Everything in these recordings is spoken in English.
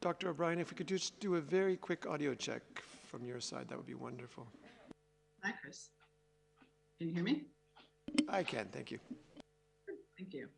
Dr. O'Brien, if we could just do a very quick audio check from your side, that would be wonderful. Hi, Chris. Can you hear me? I can, thank you. Thank you.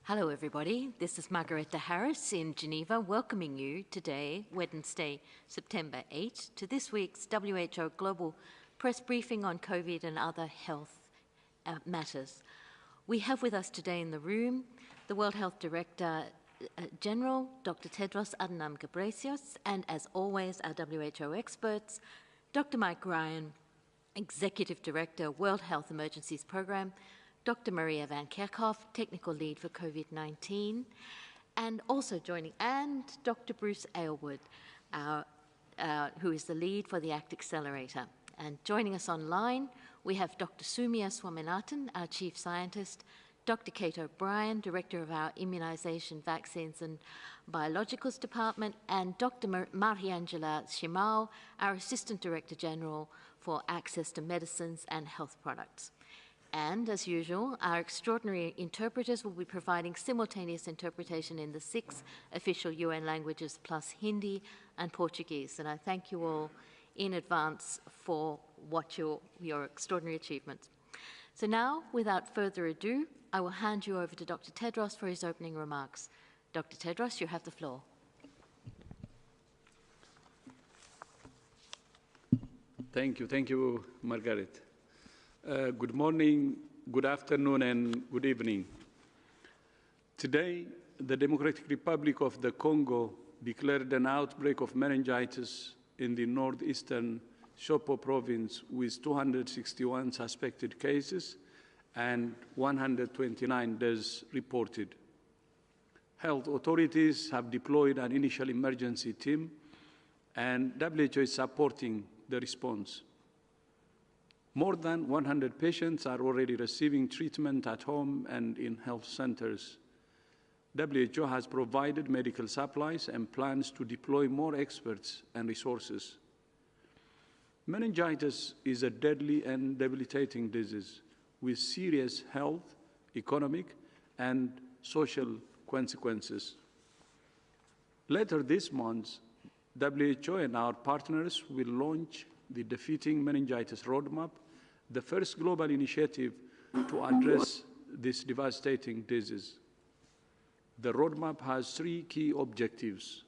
Hello, everybody. This is Margareta Harris in Geneva, welcoming you today, Wednesday, September 8, to this week's WHO Global Press Briefing on COVID and other health matters. We have with us today in the room the World Health Director General, Dr. Tedros Adhanom Ghebreyesus, and as always, our WHO experts, Dr. Mike Ryan, Executive Director, World Health Emergencies Program, Dr. Maria Van Kerkhoff, Technical Lead for COVID-19, and also joining, and Dr. Bruce Aylward, who is the lead for the ACT Accelerator. And joining us online, we have Dr. Soumya Swaminathan, our Chief Scientist, Dr. Kate O'Brien, Director of our Immunisation, Vaccines and Biologicals Department, and Dr. Mariangela Shimao, our Assistant Director General for Access to Medicines and Health Products. And, as usual, our extraordinary interpreters will be providing simultaneous interpretation in the 6 official UN languages plus Hindi and Portuguese. And I thank you all in advance for your extraordinary achievements. So now, without further ado, I will hand you over to Dr. Tedros for his opening remarks. Dr. Tedros, you have the floor. Thank you, Margaret. Good morning, good afternoon, and good evening. Today, the Democratic Republic of the Congo declared an outbreak of meningitis in the northeastern Chopo province with 261 suspected cases and 129 deaths reported. Health authorities have deployed an initial emergency team, and WHO is supporting the response. More than 100 patients are already receiving treatment at home and in health centers. WHO has provided medical supplies and plans to deploy more experts and resources. Meningitis is a deadly and debilitating disease with serious health, economic, and social consequences. Later this month, WHO and our partners will launch the Defeating Meningitis Roadmap, the first global initiative to address this devastating disease. The roadmap has 3 key objectives: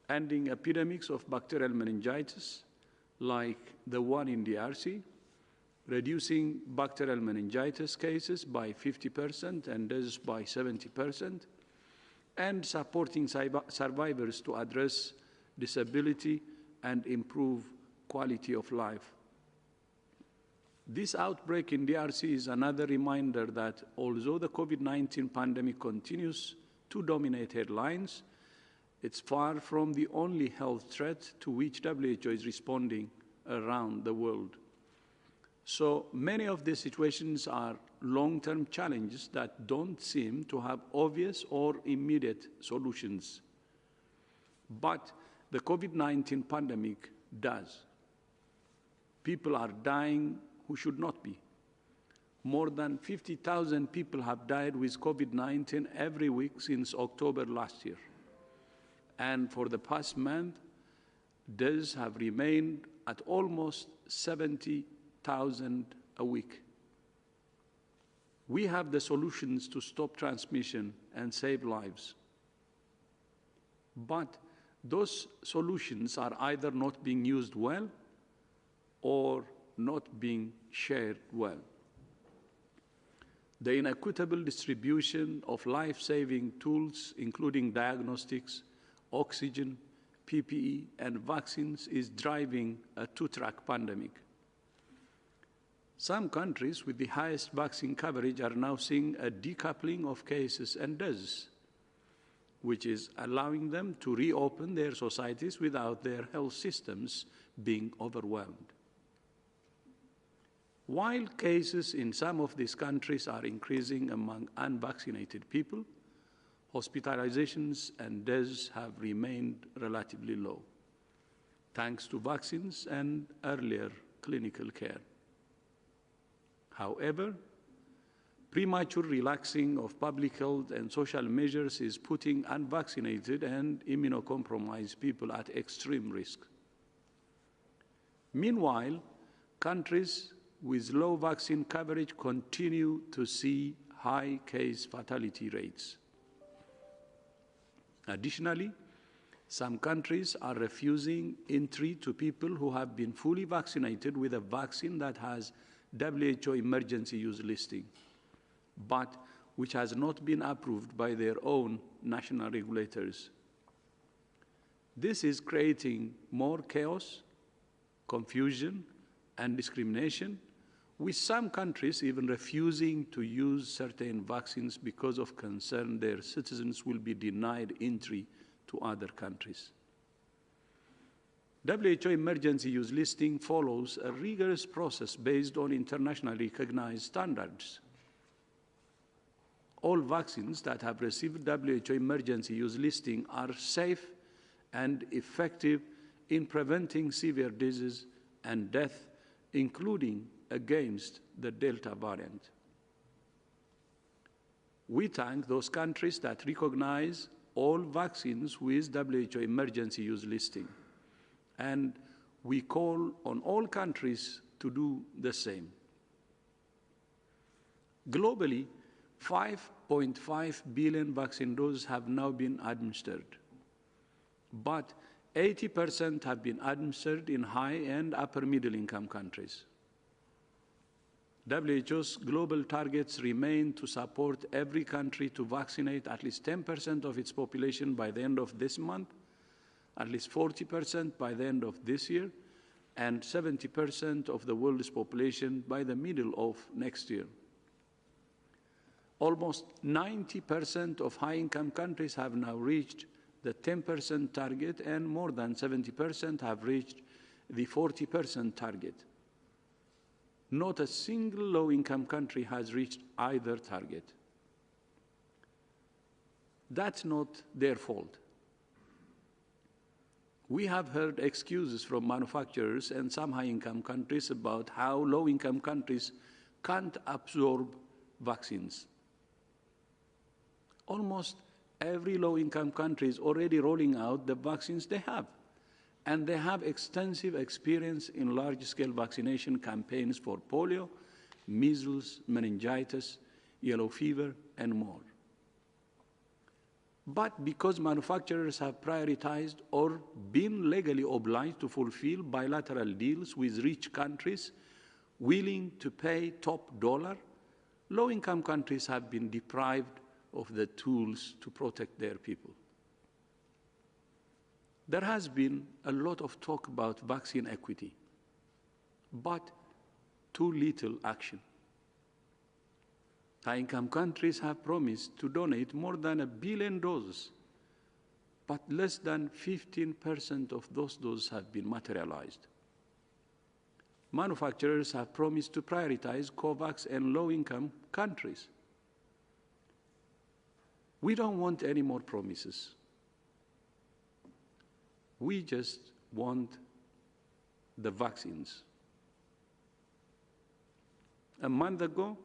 ending epidemics of bacterial meningitis, like the one in DRC, reducing bacterial meningitis cases by 50% and deaths by 70%, and supporting survivors to address disability and improve quality of life. This outbreak in DRC is another reminder that although the COVID-19 pandemic continues to dominate headlines, it's far from the only health threat to which WHO is responding around the world. So many of these situations are long-term challenges that don't seem to have obvious or immediate solutions. But the COVID-19 pandemic does. People are dying who should not be. More than 50,000 people have died with COVID-19 every week since October last year. And for the past month, deaths have remained at almost 70,000 a week. We have the solutions to stop transmission and save lives. But those solutions are either not being used well or not being shared well. The inequitable distribution of life-saving tools, including diagnostics, oxygen, PPE, and vaccines, is driving a 2-track pandemic. Some countries with the highest vaccine coverage are now seeing a decoupling of cases and deaths, which is allowing them to reopen their societies without their health systems being overwhelmed. While cases in some of these countries are increasing among unvaccinated people, hospitalizations and deaths have remained relatively low, thanks to vaccines and earlier clinical care. However, premature relaxing of public health and social measures is putting unvaccinated and immunocompromised people at extreme risk. Meanwhile, countries with low vaccine coverage continue to see high case fatality rates. Additionally, some countries are refusing entry to people who have been fully vaccinated with a vaccine that has WHO emergency use listing, but which has not been approved by their own national regulators. This is creating more chaos, confusion, and discrimination, with some countries even refusing to use certain vaccines because of concern their citizens will be denied entry to other countries. WHO emergency use listing follows a rigorous process based on internationally recognized standards. All vaccines that have received WHO emergency use listing are safe and effective in preventing severe disease and death, including against the Delta variant. We thank those countries that recognize all vaccines with WHO emergency use listing, and we call on all countries to do the same. Globally, 5.5 billion vaccine doses have now been administered, but 80% have been administered in high and upper middle income countries. WHO's global targets remain to support every country to vaccinate at least 10% of its population by the end of this month, at least 40% by the end of this year, and 70% of the world's population by the middle of next year. Almost 90% of high-income countries have now reached the 10% target, and more than 70% have reached the 40% target. Not a single low-income country has reached either target. That's not their fault. We have heard excuses from manufacturers and some high-income countries about how low-income countries can't absorb vaccines. Almost every low-income country is already rolling out the vaccines they have, and they have extensive experience in large-scale vaccination campaigns for polio, measles, meningitis, yellow fever, and more. But because manufacturers have prioritized or been legally obliged to fulfill bilateral deals with rich countries willing to pay top dollar, low-income countries have been deprived of the tools to protect their people. There has been a lot of talk about vaccine equity, but too little action. High-income countries have promised to donate more than 1 billion doses, but less than 15% of those doses have been materialized. Manufacturers have promised to prioritize COVAX and low-income countries. We don't want any more promises. We just want the vaccines. A month ago,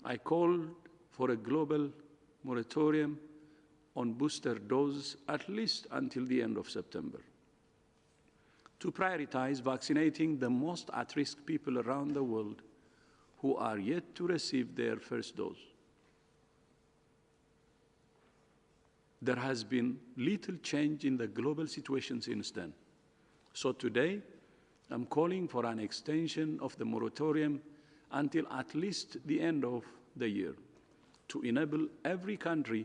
I called for a global moratorium on booster doses at least until the end of September, to prioritize vaccinating the most at-risk people around the world who are yet to receive their first dose. There has been little change in the global situation since then. So today, I'm calling for an extension of the moratorium until at least the end of the year, to enable every country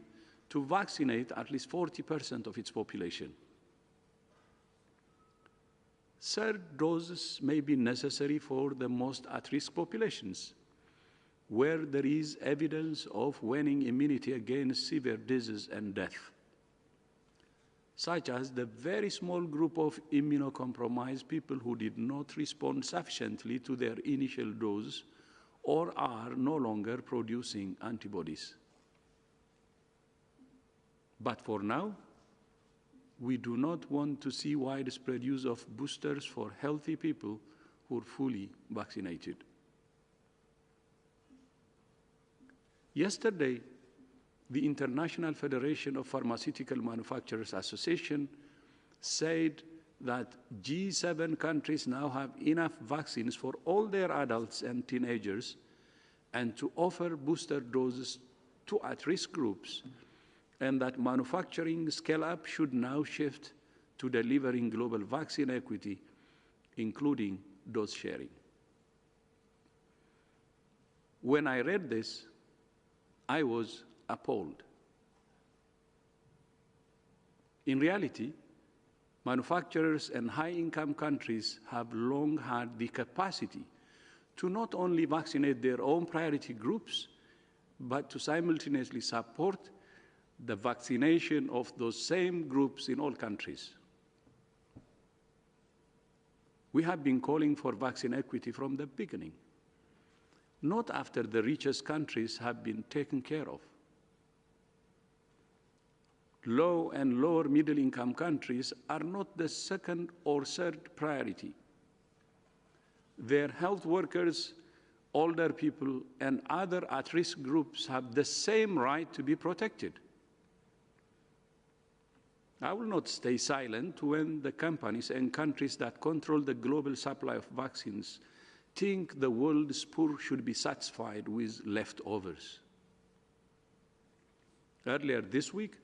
to vaccinate at least 40% of its population. Third doses may be necessary for the most at-risk populations, where there is evidence of waning immunity against severe disease and death, such as the very small group of immunocompromised people who did not respond sufficiently to their initial dose or are no longer producing antibodies. But for now, we do not want to see widespread use of boosters for healthy people who are fully vaccinated. Yesterday, the International Federation of Pharmaceutical Manufacturers Association said that G7 countries now have enough vaccines for all their adults and teenagers, and to offer booster doses to at-risk groups, and that manufacturing scale-up should now shift to delivering global vaccine equity, including dose sharing. When I read this, I was appalled. In reality, manufacturers and high-income countries have long had the capacity to not only vaccinate their own priority groups, but to simultaneously support the vaccination of those same groups in all countries. We have been calling for vaccine equity from the beginning, not after the richest countries have been taken care of. Low and lower middle-income countries are not the second or third priority. Their health workers, older people, and other at-risk groups have the same right to be protected. I will not stay silent when the companies and countries that control the global supply of vaccines think the world's poor should be satisfied with leftovers. Earlier this week,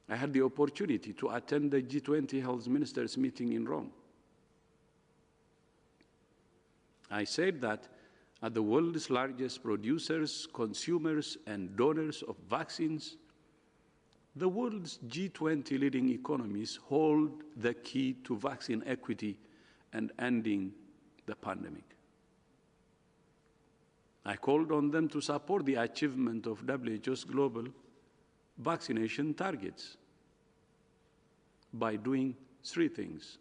I had the opportunity to attend the G20 Health Ministers meeting in Rome. I said that at the world's largest producers, consumers, and donors of vaccines, the world's G20 leading economies hold the key to vaccine equity and ending the pandemic. I called on them to support the achievement of WHO's global vaccination targets by doing three things.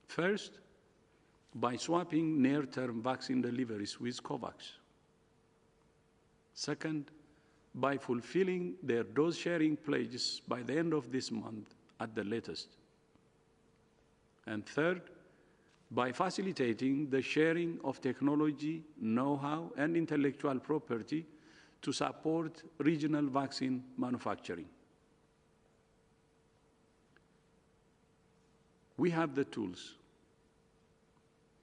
First, by swapping near-term vaccine deliveries with COVAX. Second, by fulfilling their dose-sharing pledges by the end of this month at the latest. And third, by facilitating the sharing of technology, know-how, and intellectual property to support regional vaccine manufacturing. We have the tools.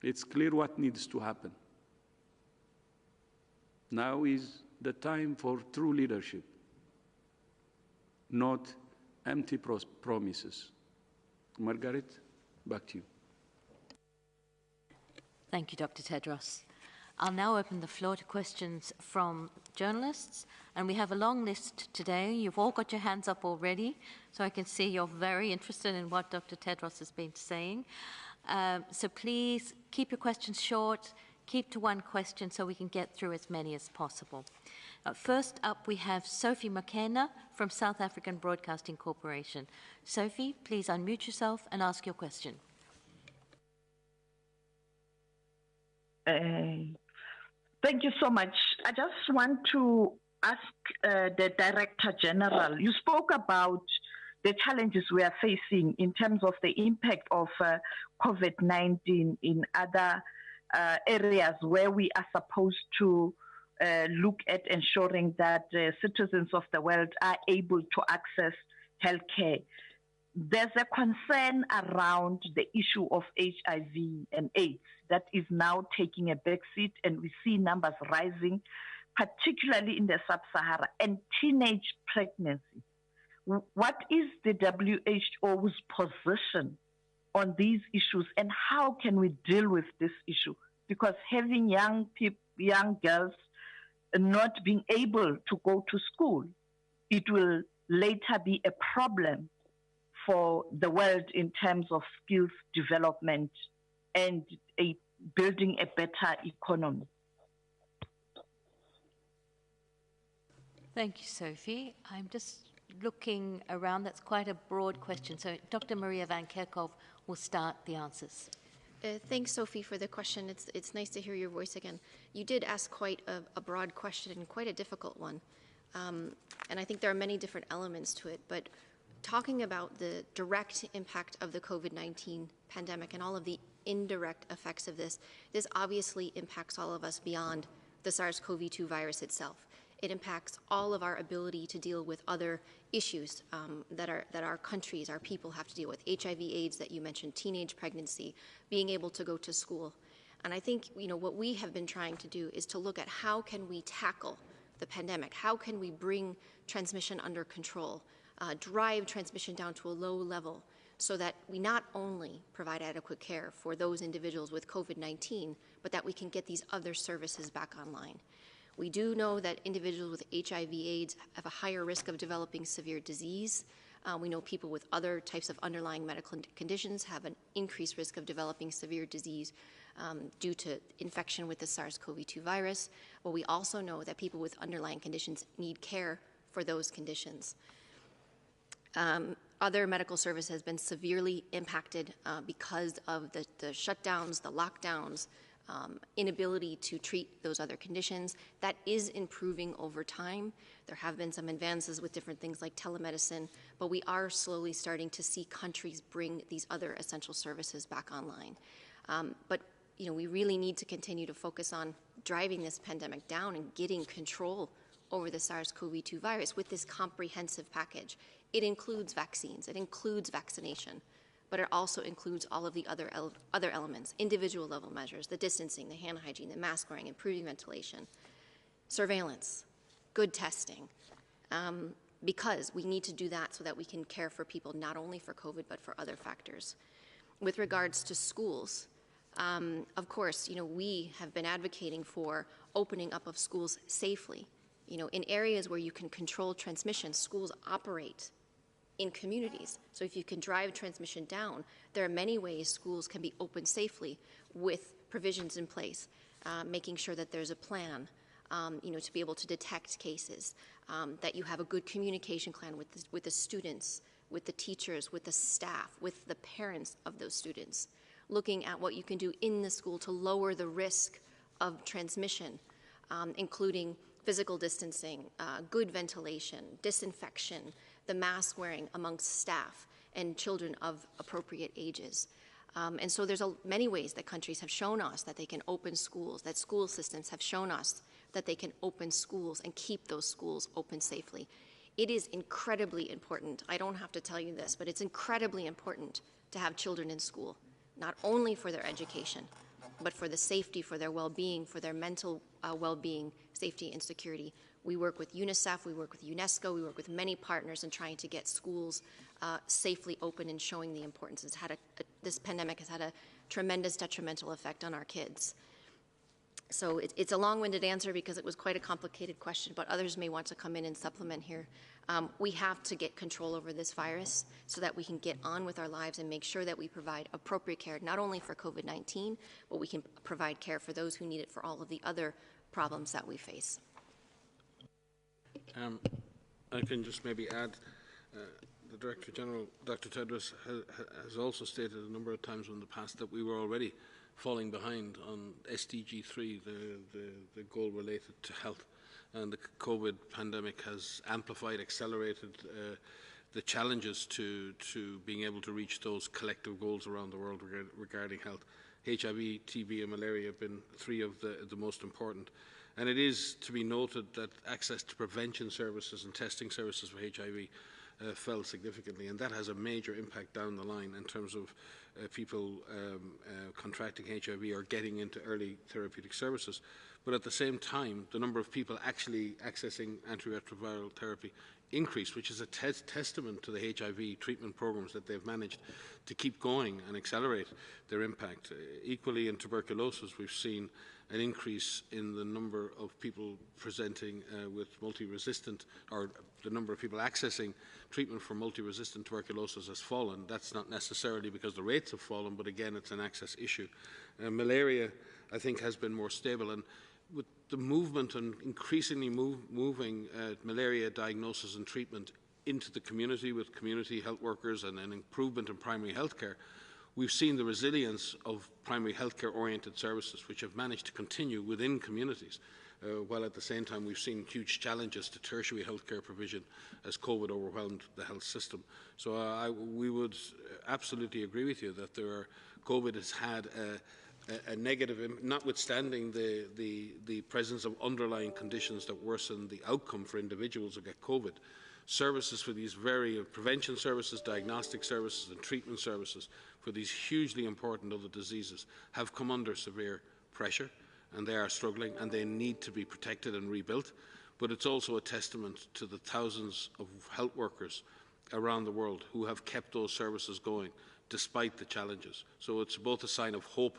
It's clear what needs to happen. Now is the time for true leadership, not empty promises. Margaret, back to you. Thank you, Dr. Tedros. I'll now open the floor to questions from journalists, and we have a long list today. You've all got your hands up already, so I can see you're very interested in what Dr. Tedros has been saying. So please keep your questions short, keep to one question so we can get through as many as possible. First up, we have Sophie McKenna from South African Broadcasting Corporation. Sophie, please unmute yourself and ask your question. Thank you so much. I just want to ask the Director General, you spoke about the challenges we are facing in terms of the impact of COVID-19 in other areas where we are supposed to look at ensuring that citizens of the world are able to access healthcare. There's a concern around the issue of HIV and AIDS that is now taking a backseat, and we see numbers rising, particularly in the sub-Sahara, and teenage pregnancy. What is the WHO's position on these issues, and how can we deal with this issue? Because having young girls not being able to go to school, it will later be a problem for the world in terms of skills development and building a better economy. Thank you, Sophie. I'm just looking around. That's quite a broad question. So Dr. Maria Van Kerkhove will start the answers. Thanks, Sophie, for the question. It's nice to hear your voice again. You did ask quite a broad question and quite a difficult one. And I think there are many different elements to it. But talking about the direct impact of the COVID-19 pandemic and all of the indirect effects of this obviously impacts all of us beyond the SARS-CoV-2 virus itself. It impacts all of our ability to deal with other issues that our countries, our people have to deal with. HIV, AIDS that you mentioned, teenage pregnancy, being able to go to school. And I think, what we have been trying to do is to look at how can we tackle the pandemic? How can we bring transmission under control, drive transmission down to a low level so that we not only provide adequate care for those individuals with COVID-19, but that we can get these other services back online. We do know that individuals with HIV/AIDS have a higher risk of developing severe disease. We know people with other types of underlying medical conditions have an increased risk of developing severe disease due to infection with the SARS-CoV-2 virus. But we also know that people with underlying conditions need care for those conditions. Other medical service has been severely impacted because of the shutdowns, the lockdowns, inability to treat those other conditions. That is improving over time. There have been some advances with different things like telemedicine, but we are slowly starting to see countries bring these other essential services back online. But we really need to continue to focus on driving this pandemic down and getting control over the SARS-CoV-2 virus with this comprehensive package. It includes vaccines, it includes vaccination, but it also includes all of the other elements, individual level measures, the distancing, the hand hygiene, the mask wearing, improving ventilation, surveillance, good testing, because we need to do that so that we can care for people not only for COVID, but for other factors. With regards to schools, of course, we have been advocating for opening up of schools safely. In areas where you can control transmission, schools operate in communities. So if you can drive transmission down, there are many ways schools can be open safely with provisions in place, making sure that there's a plan, to be able to detect cases, that you have a good communication plan with the students, with the teachers, with the staff, with the parents of those students, looking at what you can do in the school to lower the risk of transmission, including physical distancing, good ventilation, disinfection, the mask wearing amongst staff and children of appropriate ages. And so there's many ways that countries have shown us that they can open schools, that school systems have shown us that they can open schools and keep those schools open safely. It is incredibly important, I don't have to tell you this, but it's incredibly important to have children in school, not only for their education, but for the safety, for their well-being, for their mental well-being, safety, and security. We work with UNICEF, we work with UNESCO, we work with many partners in trying to get schools safely open and showing the importance. This pandemic has had a tremendous detrimental effect on our kids. So it's a long-winded answer because it was quite a complicated question, but others may want to come in and supplement here. We have to get control over this virus so that we can get on with our lives and make sure that we provide appropriate care, not only for COVID-19, but we can provide care for those who need it for all of the other problems that we face. I can just maybe add, the Director General, Dr. Tedros, has also stated a number of times in the past that we were already falling behind on SDG 3, the goal related to health. And the COVID pandemic has amplified, accelerated the challenges to being able to reach those collective goals around the world regarding health. HIV, TB and malaria have been three of the most important. And it is to be noted that access to prevention services and testing services for HIV fell significantly, and that has a major impact down the line in terms of people contracting HIV or getting into early therapeutic services. But at the same time, the number of people actually accessing antiretroviral therapy increased, which is a testament to the HIV treatment programs that they've managed to keep going and accelerate their impact. Equally, in tuberculosis, we've seen an increase in the number of people presenting with multi-resistant, or the number of people accessing treatment for multi-resistant tuberculosis has fallen. That's not necessarily because the rates have fallen, but again, it's an access issue. Malaria, I think, has been more stable, and with the movement and increasingly moving malaria diagnosis and treatment into the community with community health workers and an improvement in primary health care, we've seen the resilience of primary healthcare oriented services which have managed to continue within communities, while at the same time we've seen huge challenges to tertiary healthcare provision as COVID overwhelmed the health system. So we would absolutely agree with you that COVID has had a negative, notwithstanding the presence of underlying conditions that worsen the outcome for individuals who get COVID. Services for these prevention services, diagnostic services and treatment services for these hugely important other diseases have come under severe pressure, and they are struggling, and they need to be protected and rebuilt. But it's also a testament to the thousands of health workers around the world who have kept those services going despite the challenges. So it's both a sign of hope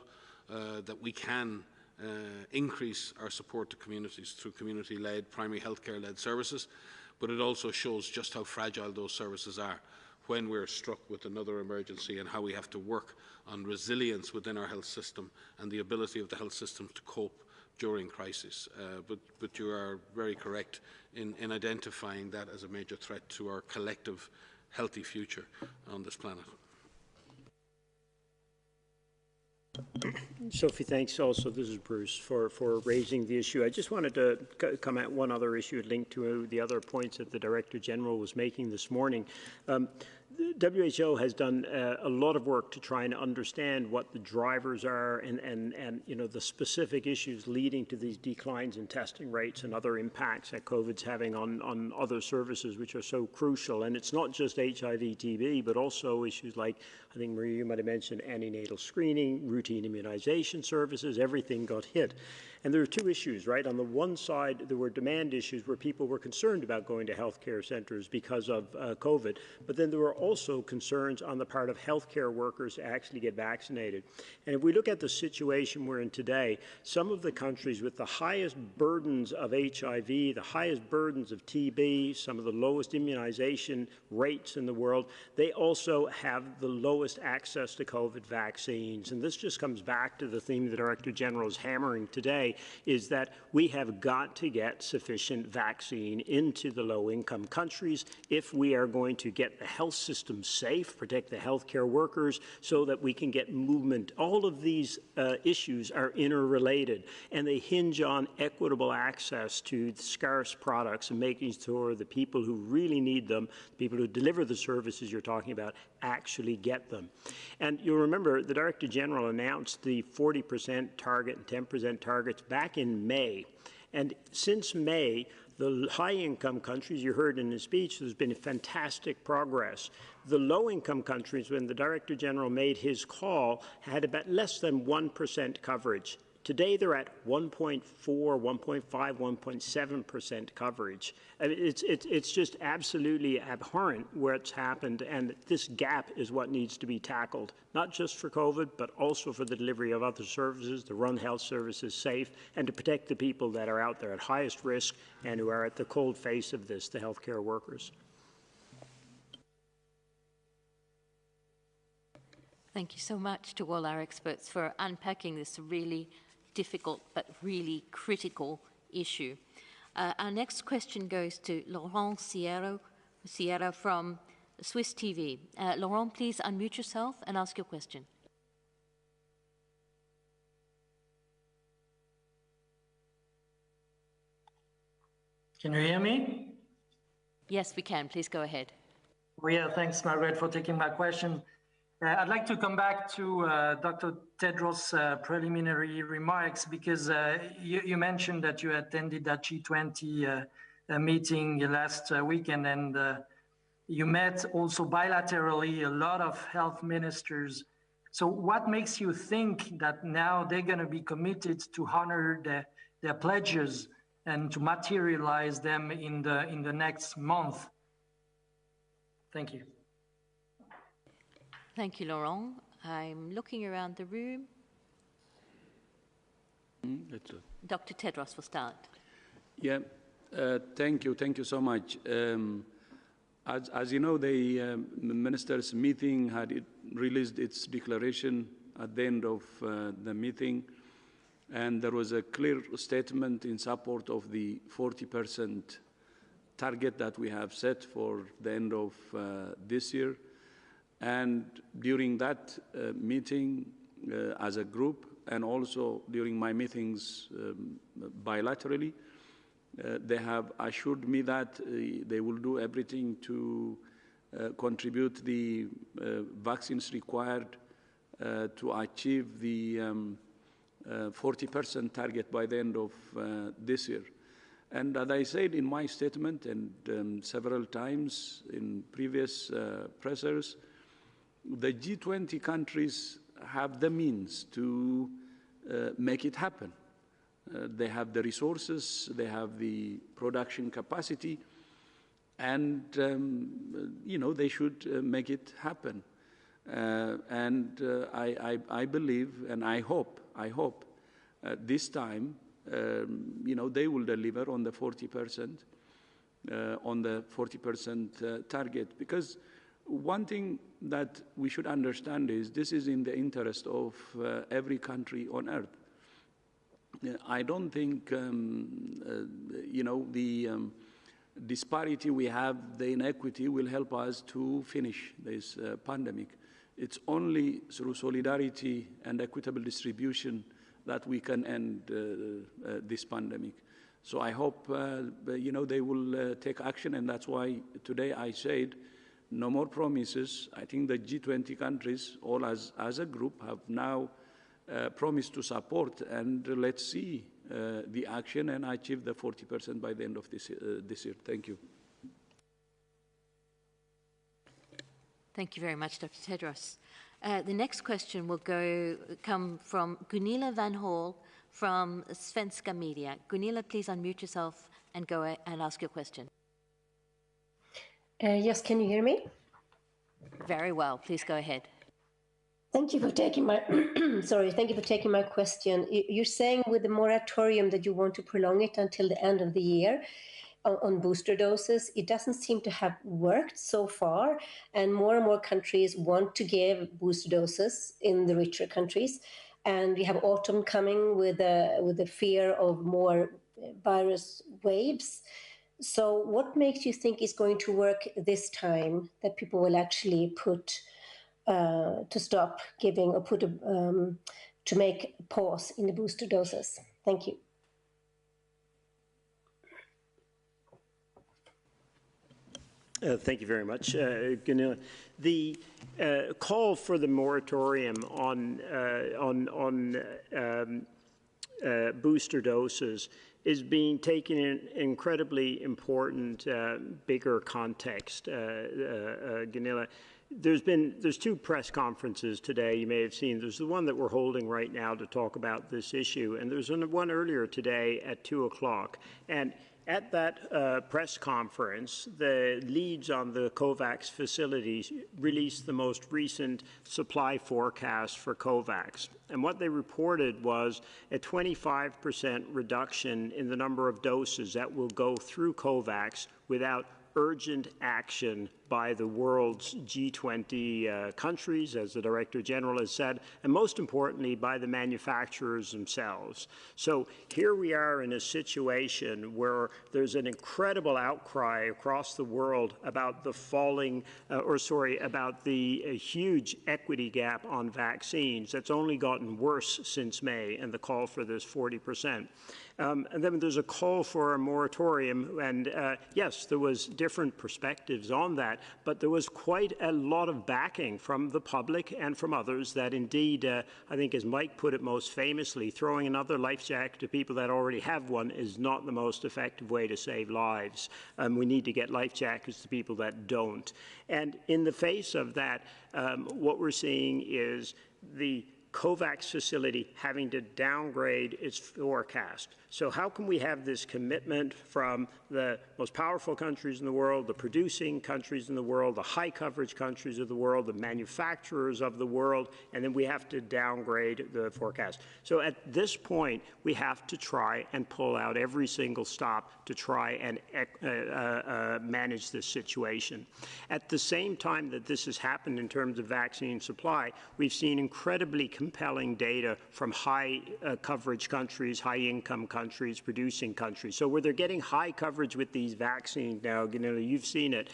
that we can increase our support to communities through community-led, primary healthcare-led services, but it also shows just how fragile those services are when we're struck with another emergency, and how we have to work on resilience within our health system and the ability of the health system to cope during crisis. But you are very correct in identifying that as a major threat to our collective healthy future on this planet. Sophie, thanks also, this is Bruce, for raising the issue. I just wanted to come at one other issue linked to the other points that the Director General was making this morning. WHO has done a lot of work to try and understand what the drivers are and you know, the specific issues leading to these declines in testing rates and other impacts that COVID's having on other services which are so crucial. And it's not just HIV, TB, but also issues like, I think Maria, you might have mentioned antenatal screening, routine immunization services, everything got hit. And there are two issues, right? On the one side, there were demand issues where people were concerned about going to healthcare centers because of COVID, but then there were also concerns on the part of healthcare workers to actually get vaccinated. And if we look at the situation we're in today, some of the countries with the highest burdens of HIV, the highest burdens of TB, some of the lowest immunization rates in the world, they also have the lowest access to COVID vaccines. And this just comes back to the theme the Director General is hammering today, is that we have got to get sufficient vaccine into the low-income countries if we are going to get the health system safe, protect the healthcare workers, so that we can get movement. All of these issues are interrelated, and they hinge on equitable access to scarce products and making sure the people who really need them, people who deliver the services you're talking about, actually get them. And you'll remember the Director General announced the 40% target and 10% targets back in May. And since May, the high-income countries, you heard in his speech, there's been fantastic progress. The low-income countries, when the Director General made his call, had about less than 1% coverage. Today, they're at 1.4, 1.5, 1.7% coverage. I mean, it's just absolutely abhorrent where it's happened, and this gap is what needs to be tackled, not just for COVID, but also for the delivery of other services, to run health services safe, and to protect the people that are out there at highest risk and who are at the cold face of this, the healthcare workers. Thank you so much to all our experts for unpacking this really difficult but really critical issue. Our next question goes to Laurent Sierra from Swiss TV. Laurent, please unmute yourself and ask your question. Can you hear me? Yes, we can. Please go ahead. Well, yeah, thanks, Margaret, for taking my question. I'd like to come back to Dr. Tedros' preliminary remarks, because you mentioned that you attended that G20 meeting last weekend, and you met also bilaterally a lot of health ministers. So what makes you think that now they're going to be committed to honor their pledges and to materialize them in the next month? Thank you. Thank you, Laurent. I'm looking around the room. Dr. Tedros will start. Yeah, thank you so much. As you know, the ministers' meeting had released its declaration at the end of the meeting, and there was a clear statement in support of the 40% target that we have set for the end of this year. And during that meeting as a group, and also during my meetings bilaterally, they have assured me that they will do everything to contribute the vaccines required to achieve the 40% target by the end of this year. And as I said in my statement and several times in previous pressers, the G20 countries have the means to make it happen. They have the resources, they have the production capacity, and they should make it happen. I believe and I hope this time they will deliver on the 40% target, because one thing that we should understand is this is in the interest of every country on earth. I don't think the disparity we have, the inequity, will help us to finish this pandemic. It's only through solidarity and equitable distribution that we can end this pandemic. So I hope they will take action, and that's why today I said no more promises. I think the G20 countries, all as a group, have now promised to support, and let's see the action and achieve the 40% by the end of this year. Thank you. Thank you very much, Dr. Tedros. The next question will come from Gunilla Van Hall from Svenska Media. Gunilla, please unmute yourself and go and ask your question. Yes, can you hear me? Very well. Please go ahead. Thank you for taking my thank you for taking my question. You're saying with the moratorium that you want to prolong it until the end of the year on booster doses. It doesn't seem to have worked so far, and more countries want to give booster doses in the richer countries. And we have autumn coming with the fear of more virus waves. So what makes you think is going to work this time, that people will actually put to stop giving or to make a pause in the booster doses? Thank you. Thank you very much, Gunilla. The call for the moratorium on booster doses is being taken in incredibly important, bigger context, Gunilla. There's two press conferences today you may have seen. There's the one that we're holding right now to talk about this issue, and there's one earlier today at 2 o'clock. And at that press conference, the leads on the COVAX facilities released the most recent supply forecast for COVAX. And what they reported was a 25% reduction in the number of doses that will go through COVAX without urgent action by the world's G20 countries, as the Director General has said, and most importantly, by the manufacturers themselves. So here we are in a situation where there's an incredible outcry across the world about the about the huge equity gap on vaccines that's only gotten worse since May, and the call for this 40%. And then there's a call for a moratorium, and yes, there was different perspectives on that, but there was quite a lot of backing from the public and from others that indeed, I think as Mike put it most famously, throwing another life jacket to people that already have one is not the most effective way to save lives. We need to get life jackets to people that don't. And in the face of that, what we're seeing is the COVAX facility having to downgrade its forecast. So how can we have this commitment from the most powerful countries in the world, the producing countries in the world, the high coverage countries of the world, the manufacturers of the world, and then we have to downgrade the forecast. So at this point, we have to try and pull out every single stop to try and manage this situation. At the same time that this has happened in terms of vaccine supply, we've seen incredibly compelling data from high coverage countries, high income countries, producing countries. So where they're getting high coverage with these vaccines now, you've seen it,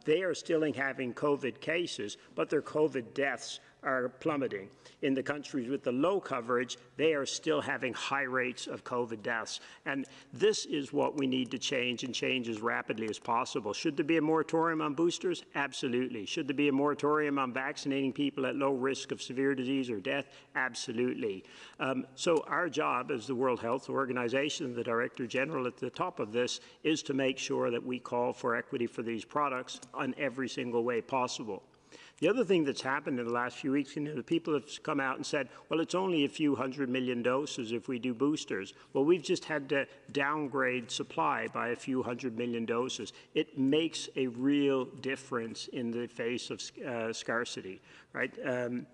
they are still having COVID cases, but their COVID deaths are plummeting. In the countries with the low coverage, they are still having high rates of COVID deaths. And this is what we need to change, and change as rapidly as possible. Should there be a moratorium on boosters? Absolutely. Should there be a moratorium on vaccinating people at low risk of severe disease or death? Absolutely. So our job as the World Health Organization, the Director General at the top of this, is to make sure that we call for equity for these products in every single way possible. The other thing that's happened in the last few weeks, the people have come out and said, well, it's only a few 100 million doses if we do boosters. Well, we've just had to downgrade supply by a few 100 million doses. It makes a real difference in the face of scarcity, right? And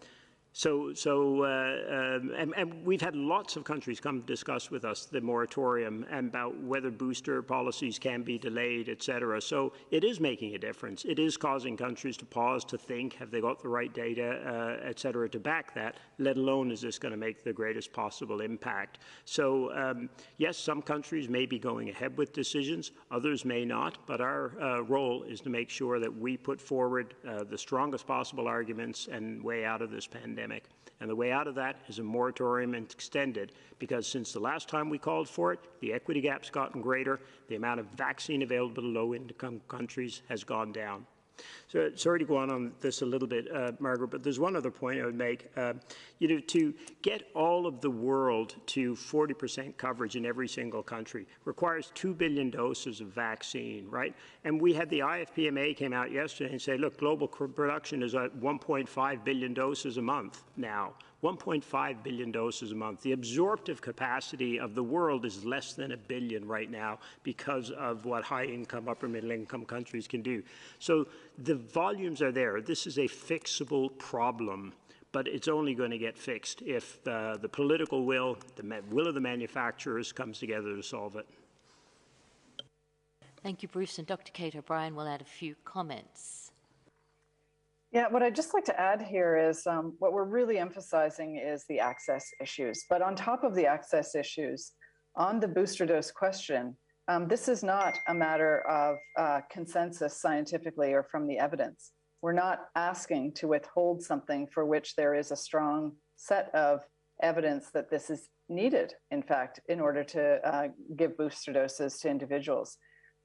we've had lots of countries come discuss with us the moratorium and about whether booster policies can be delayed, et cetera. So it is making a difference. It is causing countries to pause, to think, have they got the right data, et cetera, to back that, let alone is this going to make the greatest possible impact. So yes, some countries may be going ahead with decisions, others may not, but our role is to make sure that we put forward the strongest possible arguments and way out of this pandemic. And the way out of that is a moratorium and extended, because since the last time we called for it, the equity gap's gotten greater, the amount of vaccine available to low-income countries has gone down. So sorry to go on this a little bit, Margaret, but there's one other point I would make. To get all of the world to 40% coverage in every single country requires 2 billion doses of vaccine, right? And we had the IFPMA came out yesterday and said, look, global production is at 1.5 billion doses a month now. 1.5 billion doses a month. The absorptive capacity of the world is less than 1 billion right now because of what high-income, upper-middle-income countries can do. So the volumes are there. This is a fixable problem, but it's only going to get fixed if the political will, the will of the manufacturers comes together to solve it. Thank you, Bruce. And Dr. Kate O'Brien will add a few comments. Yeah, what I'd just like to add here is what we're really emphasizing is the access issues. But on top of the access issues, on the booster dose question, this is not a matter of consensus scientifically or from the evidence. We're not asking to withhold something for which there is a strong set of evidence that this is needed, in fact, in order to give booster doses to individuals.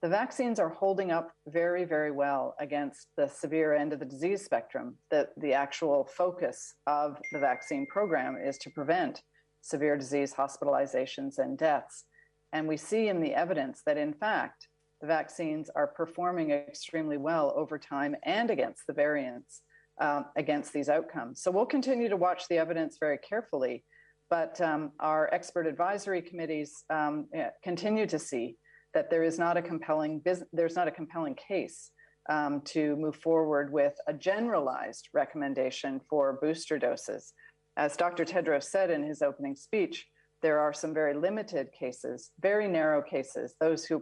The vaccines are holding up very, very well against the severe end of the disease spectrum. The actual focus of the vaccine program is to prevent severe disease hospitalizations and deaths. And we see in the evidence that, in fact, the vaccines are performing extremely well over time and against the variants, against these outcomes. So we'll continue to watch the evidence very carefully, but our expert advisory committees continue to see that there is not a compelling case to move forward with a generalized recommendation for booster doses. As Dr. Tedros said in his opening speech, there are some very limited cases, very narrow cases,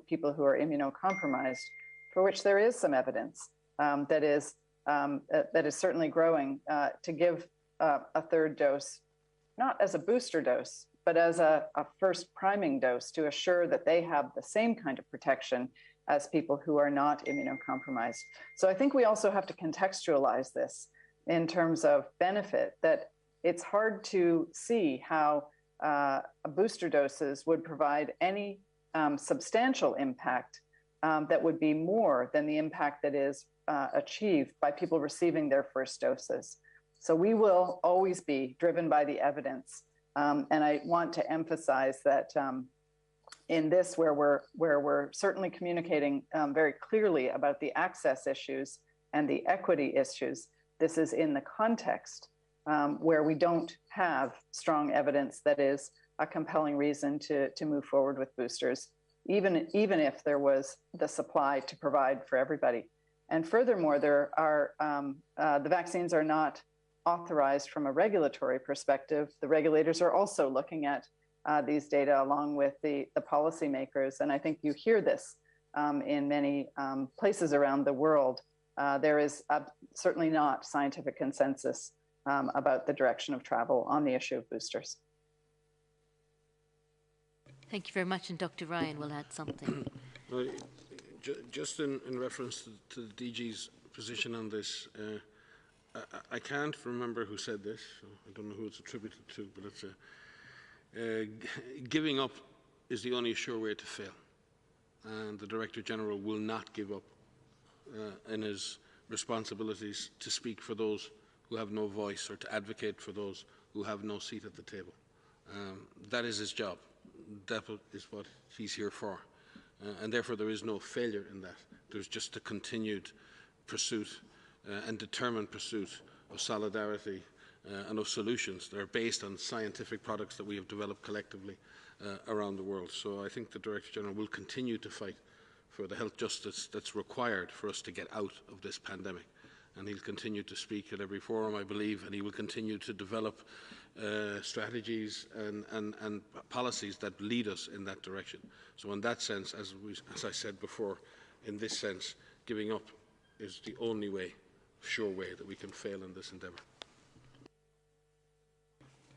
people who are immunocompromised, for which there is some evidence that is certainly growing to give a third dose, not as a booster dose, but as a first priming dose to assure that they have the same kind of protection as people who are not immunocompromised. So I think we also have to contextualize this in terms of benefit, that it's hard to see how booster doses would provide any substantial impact that would be more than the impact that is achieved by people receiving their first doses. So we will always be driven by the evidence. And I want to emphasize that in this, where we're certainly communicating very clearly about the access issues and the equity issues, this is in the context where we don't have strong evidence that is a compelling reason to move forward with boosters, even if there was the supply to provide for everybody. And furthermore, there are the vaccines are not authorized from a regulatory perspective. The regulators are also looking at these data along with the policymakers. And I think you hear this in many places around the world. There is certainly not scientific consensus about the direction of travel on the issue of boosters. Thank you very much. And Dr. Ryan will add something. Well, just in reference to the DG's position on this, I can't remember who said this. I don't know who it's attributed to, but it's giving up is the only sure way to fail. And the Director General will not give up in his responsibilities to speak for those who have no voice or to advocate for those who have no seat at the table. That is his job. That is what he's here for. And therefore there is no failure in that. There's just a continued pursuit and determined pursuit of solidarity and of solutions that are based on scientific products that we have developed collectively around the world. So I think the Director General will continue to fight for the health justice that's required for us to get out of this pandemic. And he'll continue to speak at every forum, I believe, and he will continue to develop strategies and policies that lead us in that direction. So in that sense, as I said before, in this sense, giving up is the only way, sure way, that we can fail in this endeavour.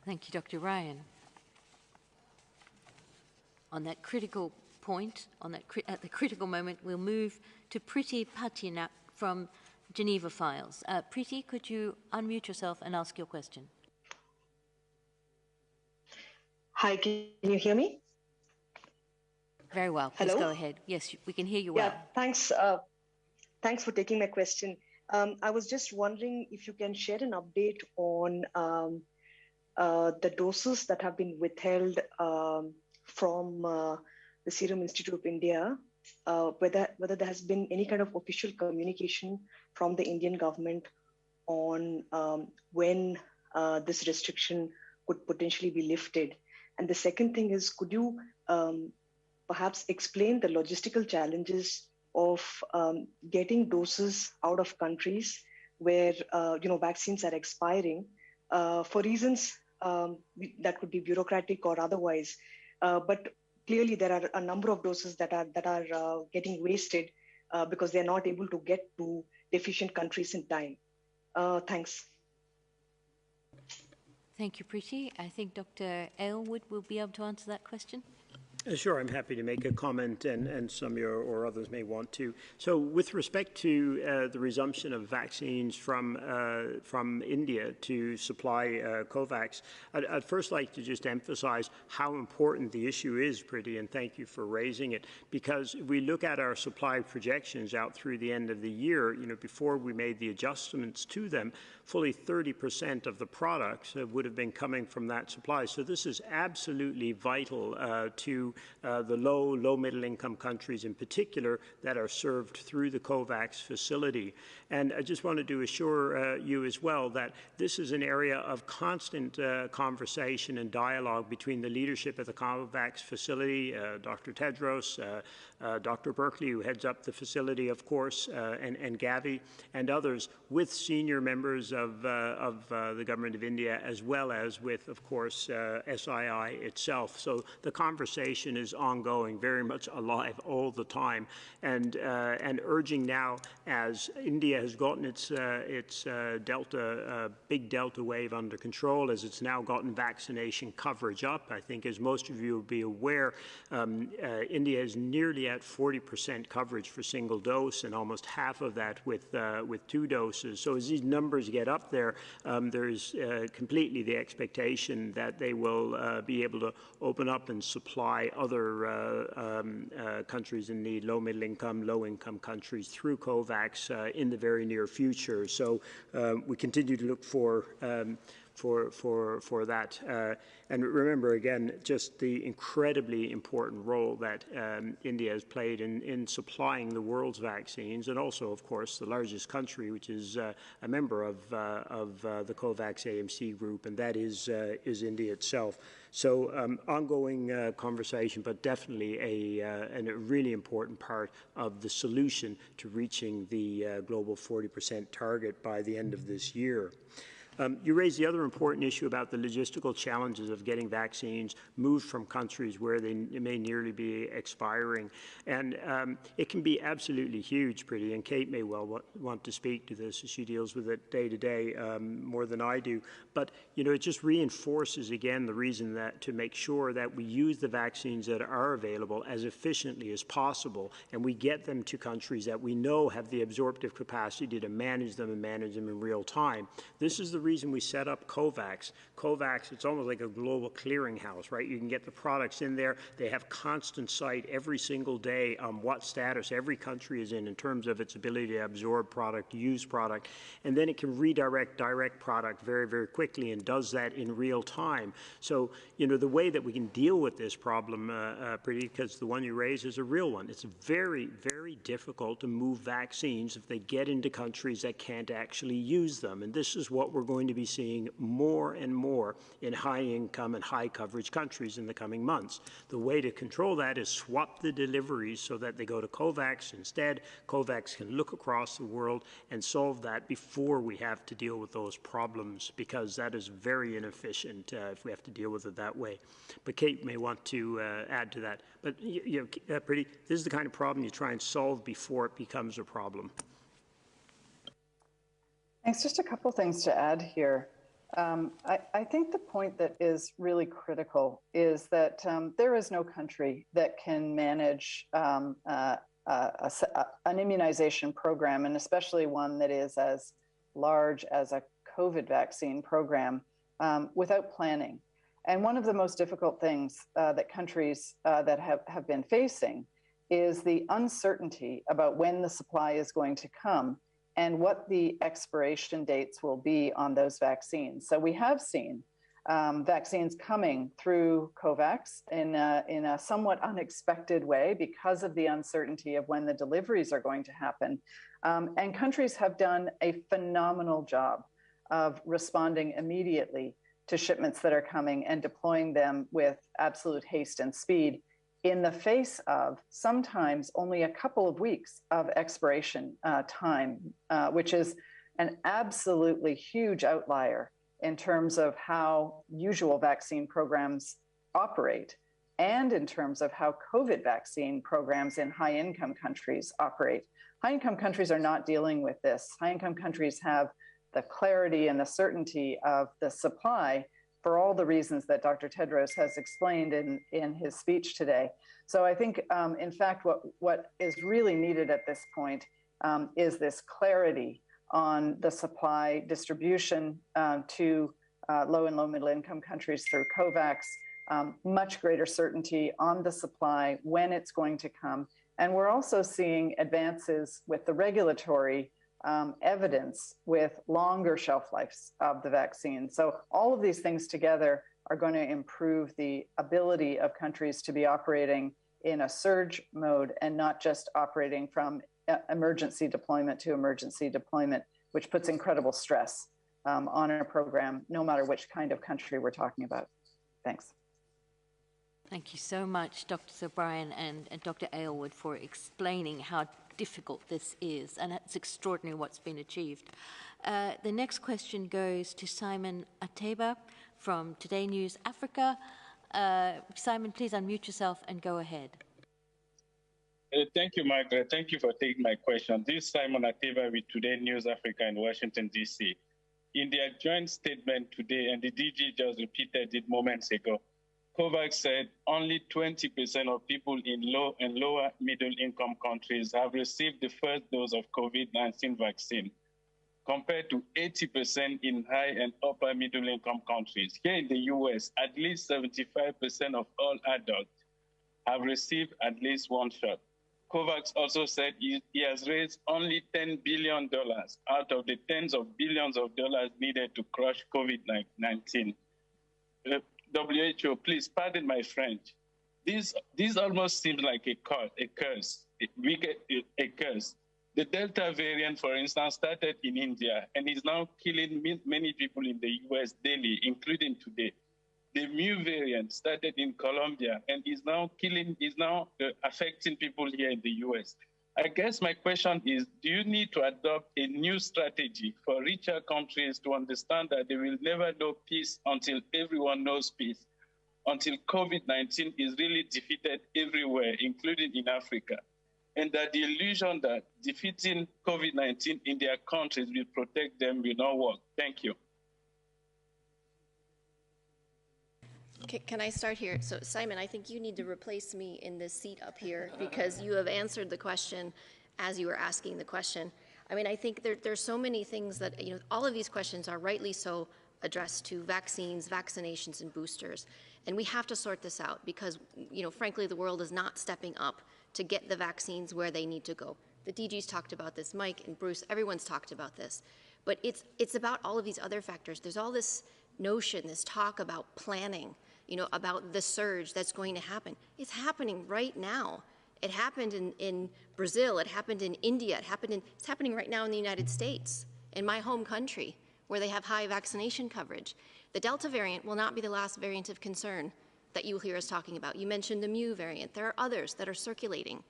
Thank you, Dr. Ryan. On that critical point, at the critical moment, we'll move to Priti Patiana from Geneva Files. Priti, could you unmute yourself and ask your question? Hi, can you hear me? Very well. Please Hello? go ahead. Yes, we can hear you well. Yeah, thanks. Thanks for taking my question. I was just wondering if you can share an update on the doses that have been withheld from the Serum Institute of India, whether there has been any kind of official communication from the Indian government on when this restriction could potentially be lifted. And the second thing is, could you perhaps explain the logistical challenges of getting doses out of countries where vaccines are expiring for reasons that could be bureaucratic or otherwise, but clearly there are a number of doses that are getting wasted because they're not able to get to deficient countries in time. Thanks. Thank you, Priti. I think Dr. Aylward will be able to answer that question. Sure, I'm happy to make a comment, and some of you or others may want to. So with respect to the resumption of vaccines from India to supply COVAX, I'd first like to just emphasize how important the issue is, Priti, and thank you for raising it, because if we look at our supply projections out through the end of the year, before we made the adjustments to them, fully 30% of the products would have been coming from that supply. So this is absolutely vital to the low middle income countries in particular that are served through the COVAX facility. And I just wanted to assure you as well that this is an area of constant conversation and dialogue between the leadership of the COVAX facility, Dr. Tedros, Dr. Berkeley, who heads up the facility, of course, and Gavi, and others, with senior members of the government of India, as well as with, of course, SII itself. So the conversation is ongoing, very much alive all the time, and urging now, as India has gotten its big Delta wave under control, as it's now gotten vaccination coverage up. I think, as most of you will be aware, India is nearly at 40% coverage for single dose, and almost half of that with 2 doses. So as these numbers get up there, there's completely the expectation that they will be able to open up and supply other countries in need, low middle income, low income countries, through COVAX in the very near future. So we continue to look for that. And remember, again, just the incredibly important role that India has played in supplying the world's vaccines, and also, of course, the largest country, which is a member of the COVAX AMC group, and that is India itself. So ongoing conversation, but definitely a really important part of the solution to reaching the global 40% target by the end of this year. You raised the other important issue about the logistical challenges of getting vaccines moved from countries where they may nearly be expiring. And it can be absolutely huge, Priti, and Kate may well want to speak to this as she deals with it day to day more than I do. But, it just reinforces, again, the reason that to make sure that we use the vaccines that are available as efficiently as possible, and we get them to countries that we know have the absorptive capacity to manage them and manage them in real time. This is the reason we set up COVAX. COVAX, it's almost like a global clearinghouse, right? You can get the products in there. They have constant sight every single day on what status every country is in terms of its ability to absorb product, use product, and then it can redirect direct product very, very quickly and does that in real time. So, you know, the way that we can deal with this problem, because the one you raise is a real one. It's very, very difficult to move vaccines if they get into countries that can't actually use them. And this is what we're going to be seeing more and more in high-income and high-coverage countries in the coming months. The way to control that is swap the deliveries so that they go to COVAX instead. COVAX can look across the world and solve that before we have to deal with those problems, because that is very inefficient if we have to deal with it that way. But Kate may want to add to that. But Preeti, this is the kind of problem you try and solve before it becomes a problem. Thanks. Just a couple things to add here. I think the point that is really critical is that there is no country that can manage an immunization program, and especially one that is as large as a COVID vaccine program, without planning. And one of the most difficult things that countries that have been facing is the uncertainty about when the supply is going to come and what the expiration dates will be on those vaccines. So we have seen vaccines coming through COVAX in a somewhat unexpected way because of the uncertainty of when the deliveries are going to happen. And countries have done a phenomenal job of responding immediately to shipments that are coming and deploying them with absolute haste and speed in the face of sometimes only a couple of weeks of expiration time, which is an absolutely huge outlier in terms of how usual vaccine programs operate and in terms of how COVID vaccine programs in high-income countries operate. High-income countries are not dealing with this. High-income countries have the clarity and the certainty of the supply for all the reasons that Dr. Tedros has explained in his speech today. So I think, in fact, what is really needed at this point is this clarity on the supply distribution to low and low middle income countries through COVAX, much greater certainty on the supply, when it's going to come. And we're also seeing advances with the regulatory evidence with longer shelf lives of the vaccine. So all of these things together are going to improve the ability of countries to be operating in a surge mode and not just operating from emergency deployment to emergency deployment, which puts incredible stress on a program, no matter which kind of country we're talking about. Thanks. Thank you so much, Dr. O'Brien and Dr. Aylward, for explaining how difficult this is, and it's extraordinary what's been achieved. The next question goes to Simon Ateba from Today News Africa. Simon, please unmute yourself and go ahead. Thank you, Margaret. Thank you for taking my question. This is Simon Ateba with Today News Africa in Washington, D.C. In their joint statement today, and the DG just repeated it moments ago, COVAX said only 20% of people in low and lower middle income countries have received the first dose of COVID-19 vaccine, compared to 80% in high and upper middle income countries. Here in the US, at least 75% of all adults have received at least one shot. COVAX also said he has raised only $10 billion out of the tens of billions of dollars needed to crush COVID-19. WHO, please pardon my French. This almost seems like a curse. A curse. The Delta variant, for instance, started in India and is now killing many people in the US daily, including today. The Mu variant started in Colombia and is now affecting people here in the US. I guess my question is, do you need to adopt a new strategy for richer countries to understand that they will never know peace until everyone knows peace, until COVID-19 is really defeated everywhere, including in Africa, and that the illusion that defeating COVID-19 in their countries will protect them will not work? Thank you. Can I start here? So Simon, I think you need to replace me in this seat up here because you have answered the question as you were asking the question. I mean, I think there's so many things that, all of these questions are rightly so addressed to vaccines, vaccinations, and boosters. And we have to sort this out because, frankly, the world is not stepping up to get the vaccines where they need to go. The DG's talked about this, Mike and Bruce, everyone's talked about this. But it's about all of these other factors. There's all this notion, this talk about planning, about the surge that's going to happen. It's happening right now. It happened in Brazil, it happened in India, it's happening right now in the United States, in my home country, where they have high vaccination coverage. The Delta variant will not be the last variant of concern that you'll hear us talking about. You mentioned the Mu variant. There are others that are circulating.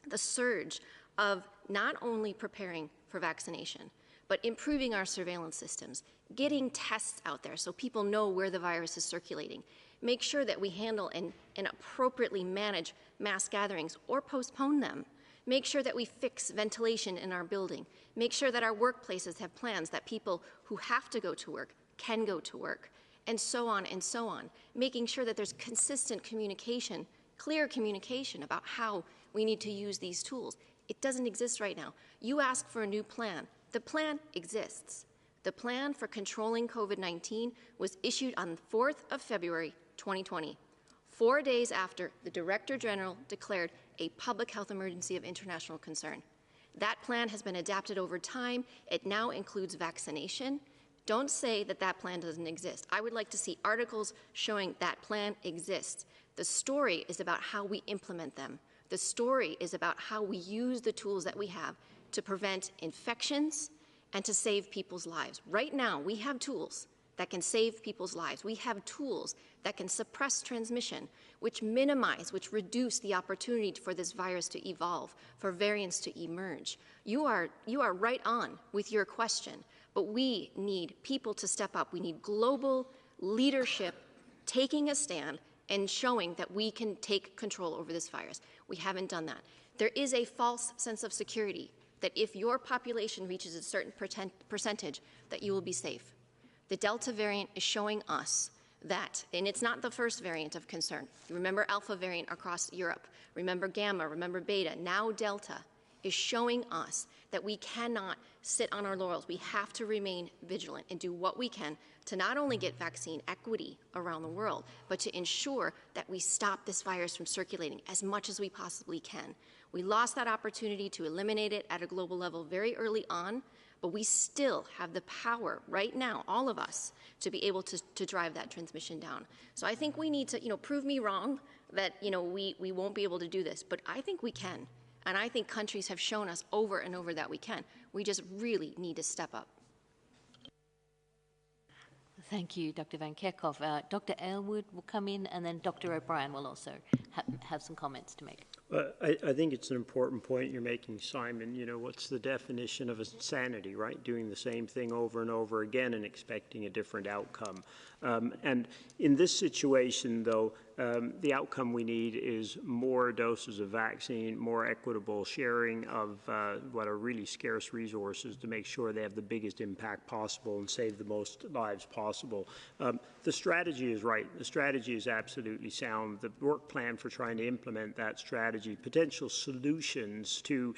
The surge of not only preparing for vaccination, but improving our surveillance systems, getting tests out there so people know where the virus is circulating, make sure that we handle and appropriately manage mass gatherings or postpone them, make sure that we fix ventilation in our building, make sure that our workplaces have plans that people who have to go to work can go to work, and so on and so on, making sure that there's consistent communication, clear communication about how we need to use these tools. It doesn't exist right now. You ask for a new plan. The plan exists. The plan for controlling COVID-19 was issued on the 4th of February, 2020, 4 days after the Director General declared a public health emergency of international concern. That plan has been adapted over time. It now includes vaccination. Don't say that that plan doesn't exist. I would like to see articles showing that plan exists. The story is about how we implement them. The story is about how we use the tools that we have to prevent infections and to save people's lives. Right now, we have tools that can save people's lives. We have tools that can suppress transmission, which minimize, which reduce the opportunity for this virus to evolve, for variants to emerge. You are right on with your question, but we need people to step up. We need global leadership taking a stand and showing that we can take control over this virus. We haven't done that. There is a false sense of security that if your population reaches a certain percentage, that you will be safe. The Delta variant is showing us that, and it's not the first variant of concern. Remember Alpha variant across Europe, remember Gamma, remember Beta, now Delta is showing us that we cannot sit on our laurels. We have to remain vigilant and do what we can to not only get vaccine equity around the world, but to ensure that we stop this virus from circulating as much as we possibly can. We lost that opportunity to eliminate it at a global level very early on, but we still have the power right now, all of us, to be able to drive that transmission down. So I think we need to, prove me wrong that, we won't be able to do this, but I think we can. And I think countries have shown us over and over that we can. We just really need to step up. Thank you, Dr. Van Kerkhove. Dr. Aylward will come in, and then Dr. O'Brien will also have some comments to make. I think it's an important point you're making, Simon. What's the definition of insanity, right? Doing the same thing over and over again and expecting a different outcome. And in this situation, though, the outcome we need is more doses of vaccine, more equitable sharing of what are really scarce resources to make sure they have the biggest impact possible and save the most lives possible. The strategy is right. The strategy is absolutely sound. The work plan for trying to implement that strategy, potential solutions to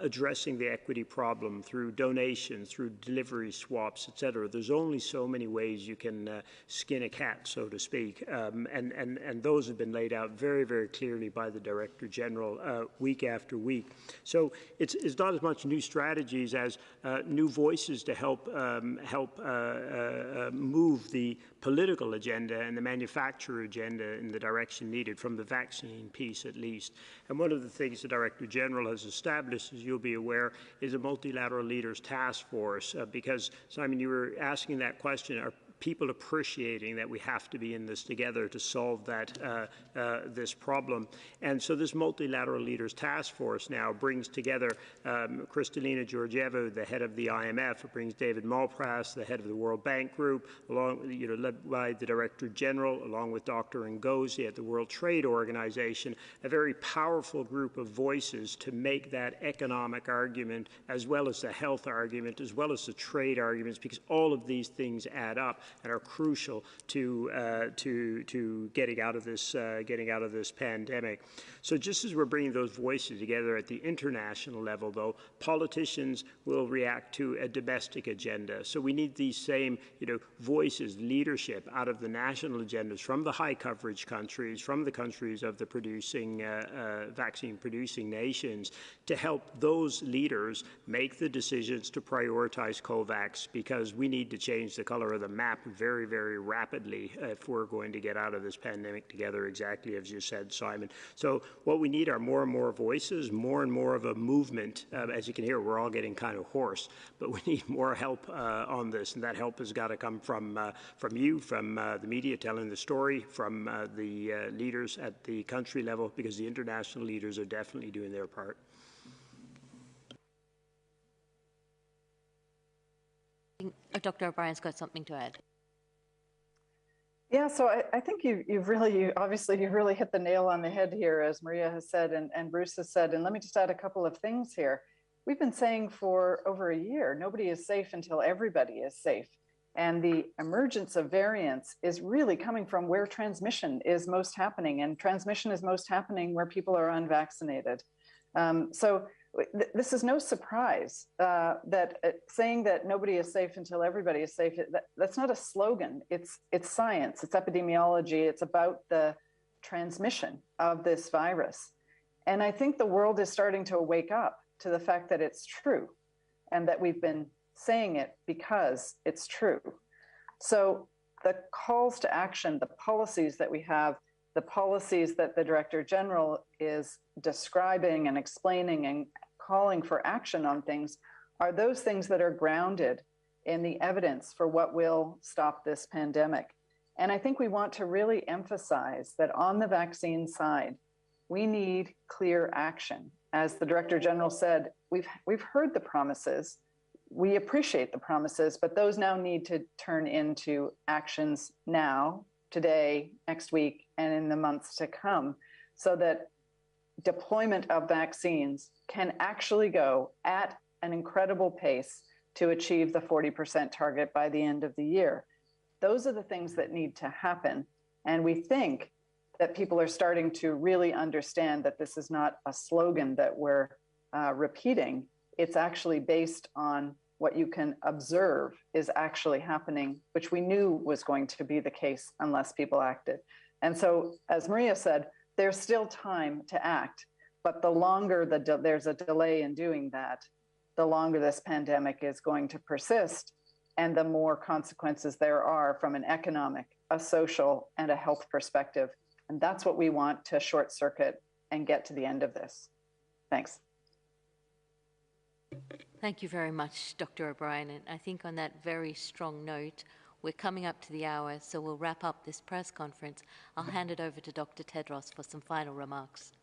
addressing the equity problem through donations, through delivery swaps, et cetera. There's only so many ways you can skin a cat, so to speak, and those have been laid out very, very clearly by the Director General week after week. So it's not as much new strategies as new voices to help move the political agenda and the manufacturer agenda in the direction needed, from the vaccine piece at least. And one of the things the Director General has established, as you'll be aware, is a multilateral leaders task force, because, Simon, you were asking that question, are people appreciating that we have to be in this together to solve that this problem. And so this multilateral leaders task force now brings together Kristalina Georgieva, the head of the IMF. It brings David Malpass, the head of the World Bank Group, along led by the Director General, along with Dr. Ngozi at the World Trade Organization, a very powerful group of voices to make that economic argument, as well as the health argument, as well as the trade arguments, because all of these things add up. and are crucial to getting out of this pandemic. So just as we're bringing those voices together at the international level, though, politicians will react to a domestic agenda. So we need these same, voices, leadership out of the national agendas from the high coverage countries, from the countries of the vaccine-producing nations, to help those leaders make the decisions to prioritize COVAX, because we need to change the color of the map very, very rapidly if we're going to get out of this pandemic together, exactly as you said, Simon. So what we need are more and more voices, more and more of a movement. As you can hear, we're all getting kind of hoarse, but we need more help on this, and that help has got to come from you, from the media telling the story, from the leaders at the country level, because the international leaders are definitely doing their part. Dr. O'Brien's got something to add. Yeah, so I think you've really hit the nail on the head here, as Maria has said and Bruce has said. And let me just add a couple of things here. We've been saying for over a year, nobody is safe until everybody is safe. And the emergence of variants is really coming from where transmission is most happening. And transmission is most happening where people are unvaccinated. So this is no surprise that saying that nobody is safe until everybody is safe, that's not a slogan. It's science, it's epidemiology, it's about the transmission of this virus. And I think the world is starting to wake up to the fact that it's true and that we've been saying it because it's true. So the calls to action, the policies that we have, the policies that the Director General is describing and explaining and calling for action on things are those things that are grounded in the evidence for what will stop this pandemic. And I think we want to really emphasize that on the vaccine side, we need clear action. As the Director General said, we've heard the promises, we appreciate the promises, but those now need to turn into actions now, today, next week, and in the months to come, so that deployment of vaccines can actually go at an incredible pace to achieve the 40% target by the end of the year. Those are the things that need to happen. And we think that people are starting to really understand that this is not a slogan that we're repeating. It's actually based on what you can observe is actually happening, which we knew was going to be the case unless people acted. And so, as Maria said, there's still time to act, but the longer there's a delay in doing that, the longer this pandemic is going to persist, and the more consequences there are from an economic, a social, and a health perspective. And that's what we want to short circuit and get to the end of this. Thanks. Thank you very much, Dr. O'Brien. And I think on that very strong note, we're coming up to the hour, so we'll wrap up this press conference. I'll hand it over to Dr. Tedros for some final remarks.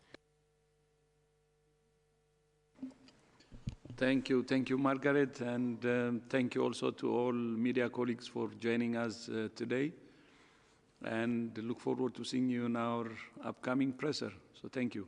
Thank you, Margaret, and thank you also to all media colleagues for joining us today. And look forward to seeing you in our upcoming presser. So thank you.